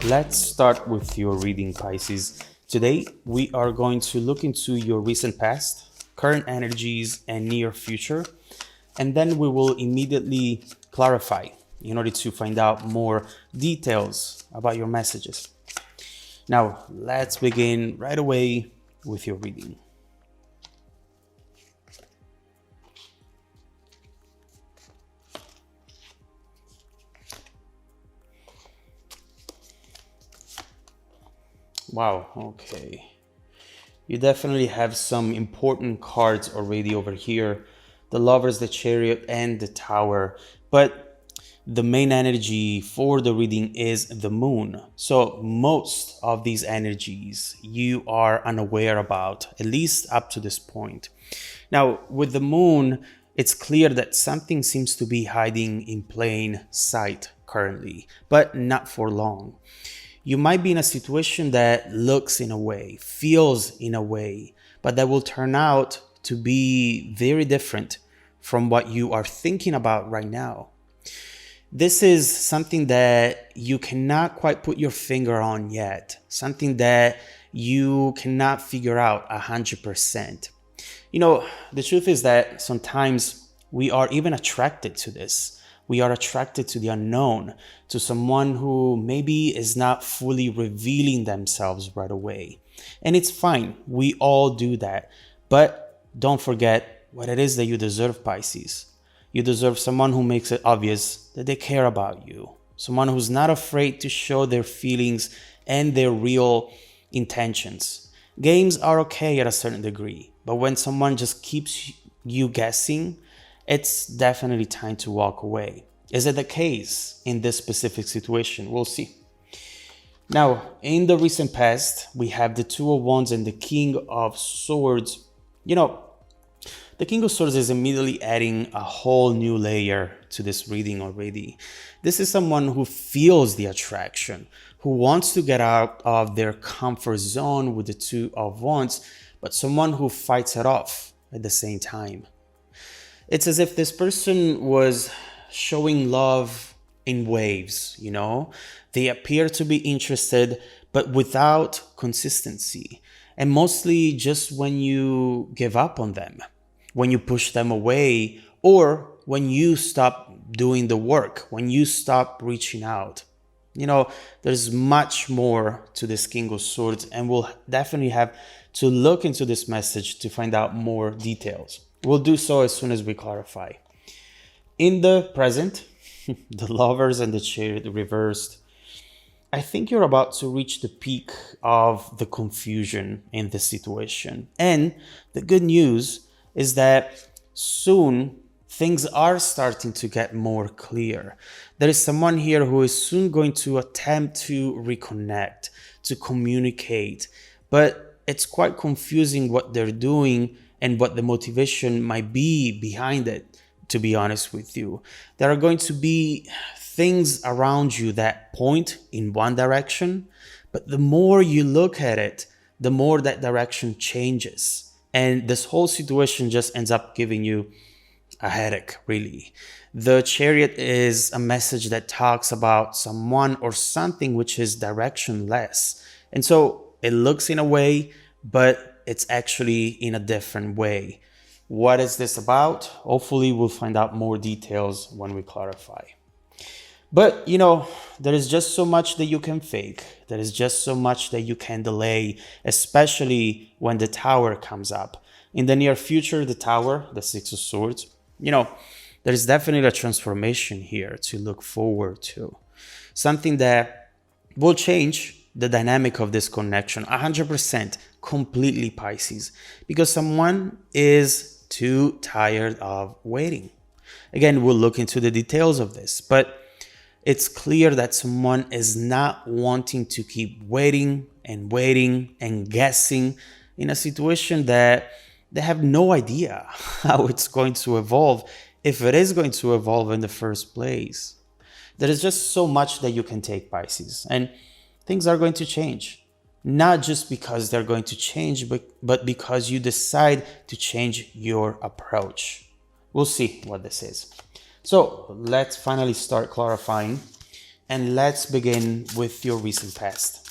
Let's start with your reading, Pisces. Today, we are going to look into your recent past, current energies, and near future, and then we will immediately clarify in order to find out more details about your messages. Now, let's begin right away with your reading. Wow, okay. You definitely have some important cards already over here. The Lovers, the Chariot, and the Tower. But the main energy for the reading is the Moon. So most of these energies you are unaware about, at least up to this point. Now, with the Moon, it's clear that something seems to be hiding in plain sight currently, but not for long. You might be in a situation that looks in a way, feels in a way, but that will turn out to be very different from what you are thinking about right now. This is something that you cannot quite put your finger on yet, something that you cannot figure out 100%. You know, the truth is that sometimes we are even attracted to this. We are attracted to the unknown, to someone who maybe is not fully revealing themselves right away. And it's fine. We all do that. But don't forget what it is that you deserve, Pisces. You deserve someone who makes it obvious that they care about you. Someone who's not afraid to show their feelings and their real intentions. Games are okay at a certain degree, but when someone just keeps you guessing, it's definitely time to walk away. Is it the case in this specific situation? We'll see. Now, in the recent past, we have the Two of Wands and the King of Swords. You know, the King of Swords is immediately adding a whole new layer to this reading already. This is someone who feels the attraction, who wants to get out of their comfort zone with the Two of Wands, but someone who fights it off at the same time. It's as if this person was showing love in waves, you know? They appear to be interested, but without consistency. And mostly just when you give up on them, when you push them away, or when you stop doing the work, when you stop reaching out. You know, there's much more to this King of Swords, and we'll definitely have to look into this message to find out more details. We'll do so as soon as we clarify. In the present, the Lovers and the Chariot reversed. I think you're about to reach the peak of the confusion in this situation. And the good news is that soon things are starting to get more clear. There is someone here who is soon going to attempt to reconnect, to communicate, but it's quite confusing what they're doing and what the motivation might be behind it, to be honest with you. There are going to be things around you that point in one direction, but the more you look at it, the more that direction changes. And this whole situation just ends up giving you a headache, really. The Chariot is a message that talks about someone or something which is directionless. And so it looks in a way, but it's actually in a different way. What is this about? Hopefully we'll find out more details when we clarify. But, you know, there is just so much that you can fake. There is just so much that you can delay, especially when the Tower comes up. In the near future, the Tower, the Six of Swords, you know, there is definitely a transformation here to look forward to. Something that will change the dynamic of this connection 100%, completely, Pisces, because someone is too tired of waiting. Again, we'll look into the details of this, but it's clear that someone is not wanting to keep waiting and guessing in a situation that they have no idea how it's going to evolve, if it is going to evolve in the first place. There is just so much that you can take, Pisces, and things are going to change. Not just because they're going to change, but because you decide to change your approach. We'll see what this is. So let's finally start clarifying. And let's begin with your recent past.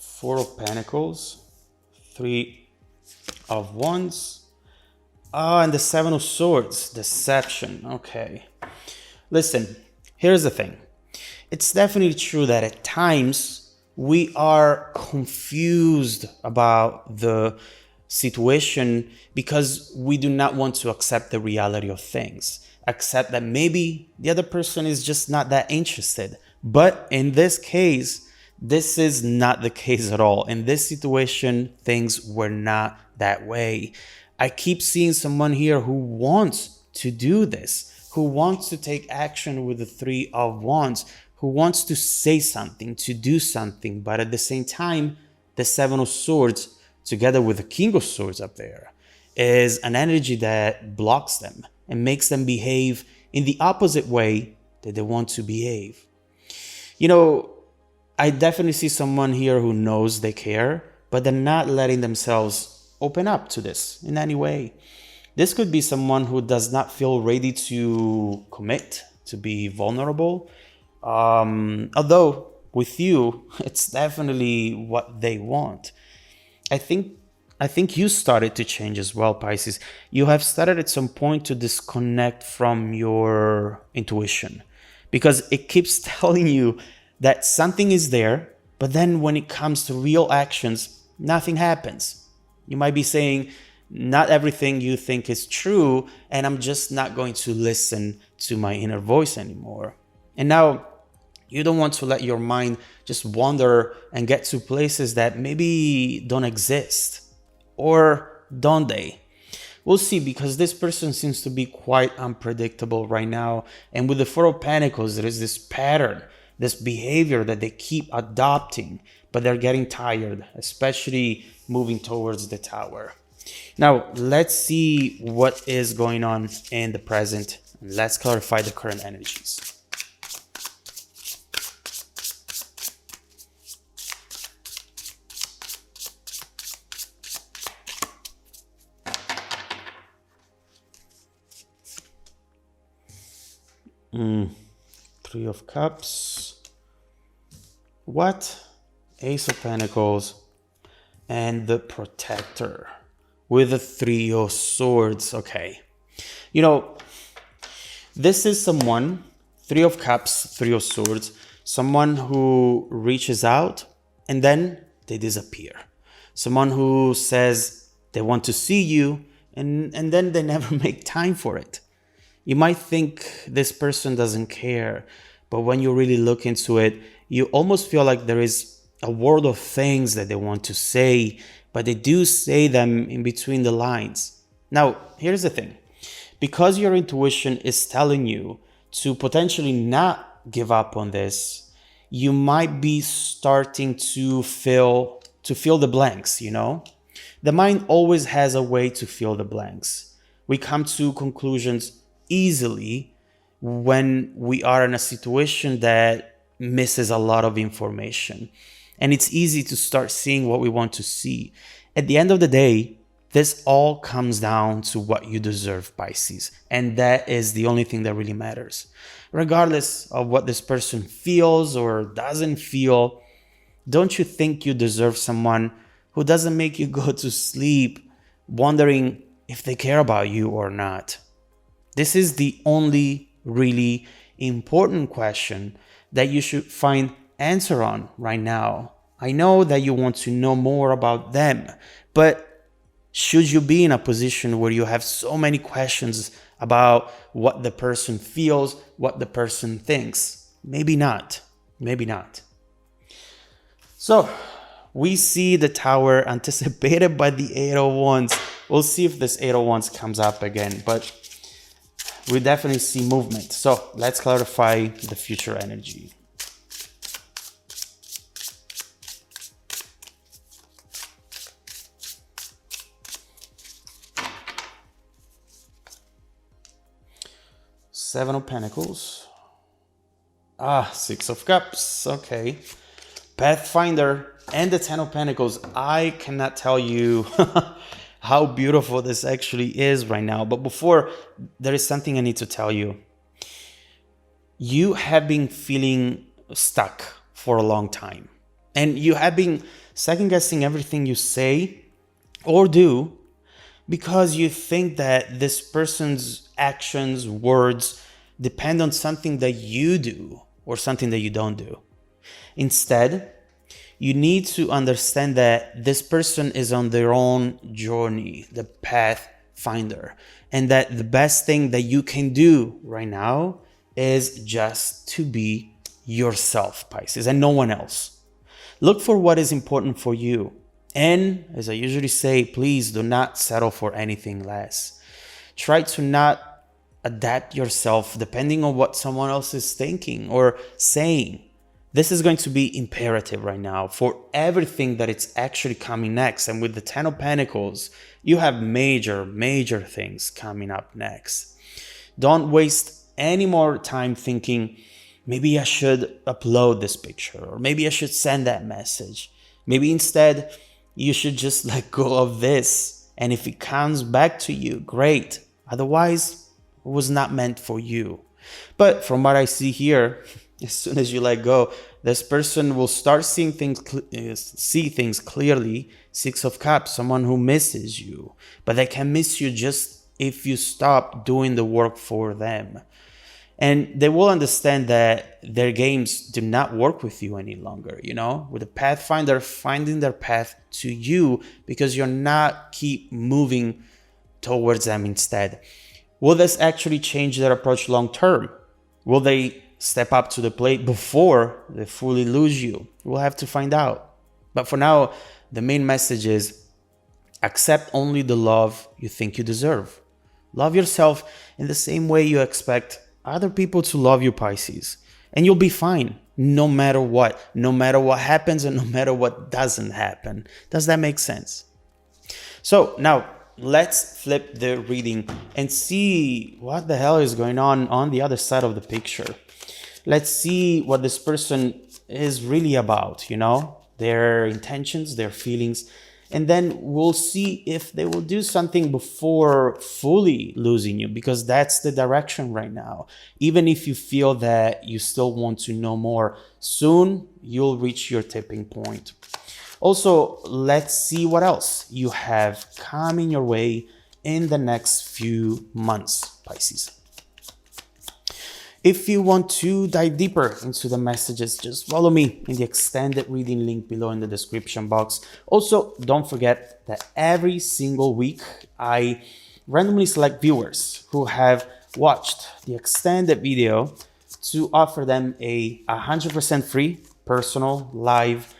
Four of Pentacles, Three of Wands, and the Seven of Swords, Deception. Okay. Listen, here's the thing. It's definitely true that at times we are confused about the situation because we do not want to accept the reality of things. Accept that maybe the other person is just not that interested. But in this case, this is not the case at all. In this situation, things were not that way. I keep seeing someone here who wants to do this, who wants to take action with the Three of Wands, who wants to say something, to do something, but at the same time, the Seven of Swords, together with the King of Swords up there, is an energy that blocks them and makes them behave in the opposite way that they want to behave. You know, I definitely see someone here who knows they care, but they're not letting themselves open up to this in any way. This could be someone who does not feel ready to commit, to be vulnerable. Although with you, it's definitely what they want. I think you started to change as well, Pisces. You have started at some point to disconnect from your intuition because it keeps telling you that something is there, but then when it comes to real actions, nothing happens. You might be saying, not everything you think is true, and I'm just not going to listen to my inner voice anymore. And now you don't want to let your mind just wander and get to places that maybe don't exist. Or don't they? We'll see, because this person seems to be quite unpredictable right now. And with the Four of Pentacles, there is this pattern, this behavior that they keep adopting, but they're getting tired, especially moving towards the Tower. Now, let's see what is going on in the present. Let's clarify the current energies. Three of Cups. What? Ace of Pentacles. And the Protector with the Three of Swords. Okay. You know, this is someone, Three of Cups, Three of Swords, someone who reaches out and then they disappear. Someone who says they want to see you and then they never make time for it. You might think this person doesn't care, but when you really look into it, you almost feel like there is a world of things that they want to say, but they do say them in between the lines. Now, here's the thing. Because your intuition is telling you to potentially not give up on this, you might be starting to fill the blanks, you know? The mind always has a way to fill the blanks. We come to conclusions easily when we are in a situation that misses a lot of information. And it's easy to start seeing what we want to see. At the end of the day, this all comes down to what you deserve, Pisces. And that is the only thing that really matters. Regardless of what this person feels or doesn't feel, don't you think you deserve someone who doesn't make you go to sleep wondering if they care about you or not? This is the only really important question that you should find answer on right now. I know that you want to know more about them, but should you be in a position where you have so many questions about what the person feels, what the person thinks? Maybe not. Maybe not. So we see the Tower anticipated by the Eight of Wands. We'll see if this Eight of Wands comes up again, but we definitely see movement. So let's clarify the future energy. Seven of Pentacles, Ah, Six of Cups. Okay. Pathfinder and the Ten of Pentacles. I cannot tell you how beautiful this actually is right now. But before, there is something I need to tell you. You have been feeling stuck for a long time. And you have been second guessing everything you say or do because you think that this person's actions, words depend on something that you do or something that you don't do. Instead, you need to understand that this person is on their own journey, the path finder, and that the best thing that you can do right now is just to be yourself, Pisces, and no one else. Look for what is important for you. And as I usually say, please do not settle for anything less. Try to not adapt yourself depending on what someone else is thinking or saying. This is going to be imperative right now for everything that it's actually coming next. And with the Ten of Pentacles, you have major things coming up next. Don't waste any more time thinking, maybe I should upload this picture, or maybe I should send that message. Maybe instead, you should just let go of this. And if it comes back to you, great. Otherwise, it was not meant for you. But from what I see here, as soon as you let go, this person will start seeing things, see things clearly. Six of Cups, someone who misses you, but they can miss you just if you stop doing the work for them. And they will understand that their games do not work with you any longer, with the Pathfinder finding their path to you because you're not keep moving towards them instead. Will this actually change their approach long term? Will they step up to the plate before they fully lose you? We'll have to find out. But for now, the main message is accept only the love you think you deserve. Love yourself in the same way you expect other people to love you, Pisces. And you'll be fine no matter what happens and no matter what doesn't happen. Does that make sense? So now let's flip the reading and see what the hell is going on the other side of the picture. Let's see what this person is really about, their intentions, their feelings, and then we'll see if they will do something before fully losing you, because that's the direction right now. Even if you feel that you still want to know more, soon you'll reach your tipping point. Also, let's see what else you have coming your way in the next few months, Pisces. If you want to dive deeper into the messages, just follow me in the extended reading link below in the description box. Also, don't forget that every single week, I randomly select viewers who have watched the extended video to offer them a 100% free, personal, live,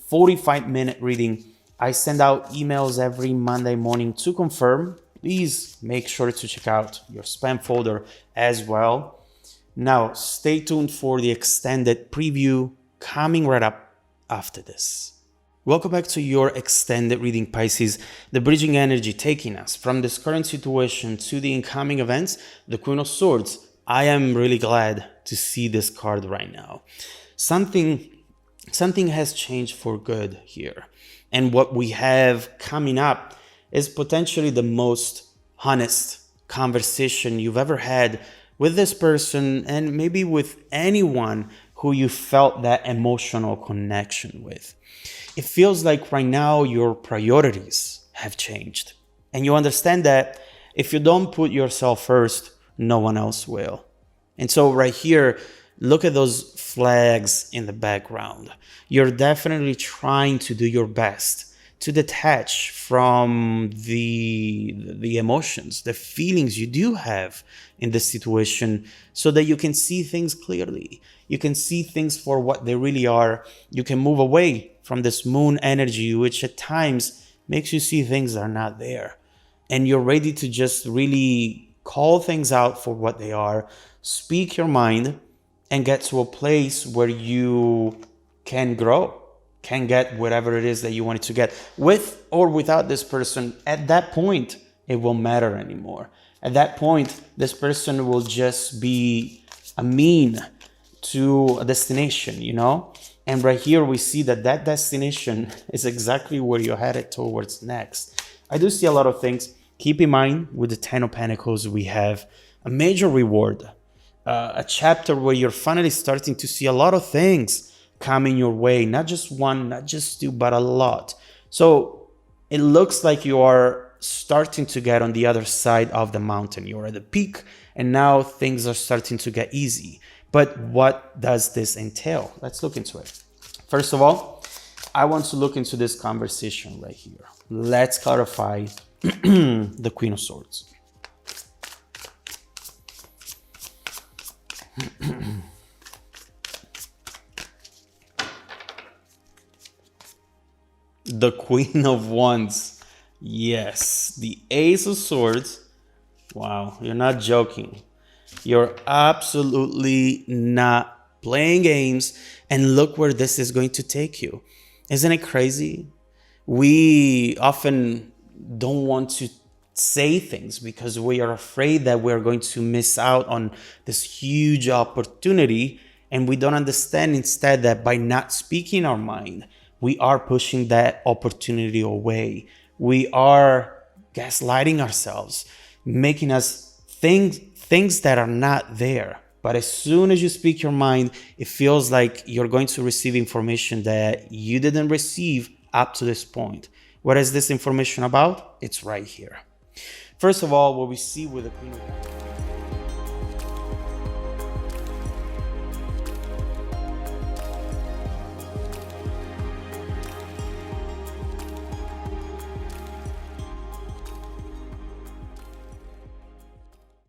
45-minute reading. I send out emails every Monday morning to confirm. Please make sure to check out your spam folder as well. Now, stay tuned for the extended preview coming right up after this. Welcome back to your extended reading, Pisces. The bridging energy taking us from this current situation to the incoming events, the Queen of Swords. I am really glad to see this card right now. Something has changed for good here. And what we have coming up is potentially the most honest conversation you've ever had with this person, and maybe with anyone who you felt that emotional connection with. It feels like right now your priorities have changed. And you understand that if you don't put yourself first, no one else will. And so right here, look at those flags in the background. You're definitely trying to do your best to detach from the emotions, the feelings you do have in this situation, so that you can see things clearly. You can see things for what they really are. You can move away from this moon energy, which at times makes you see things that are not there. And you're ready to just really call things out for what they are, speak your mind, and get to a place where you can grow, can get whatever it is that you wanted to get, with or without this person. At that point, it won't matter anymore. At that point, this person will just be a mean to a destination, you know? And right here, we see that that destination is exactly where you're headed towards next. I do see a lot of things. Keep in mind, with the Ten of Pentacles, we have a major reward, a chapter where you're finally starting to see a lot of things coming your way, not just one, not just two, but a lot. So it looks like you are starting to get on the other side of the mountain. You're at the peak, and now things are starting to get easy. But what does this entail? Let's look into it. First of all, I want to look into this conversation right here. Let's clarify the Queen of Swords. The Queen of Wands. Yes, the Ace of Swords. Wow, you're not joking. You're absolutely not playing games. And look where this is going to take you. Isn't it crazy? We often don't want to say things because we are afraid that we're going to miss out on this huge opportunity. And we don't understand instead that by not speaking our mind, we are pushing that opportunity away. We are gaslighting ourselves, making us think things that are not there. But as soon as you speak your mind, it feels like you're going to receive information that you didn't receive up to this point. What is this information about? It's right here. First of all, what we see with the Queen of Wands.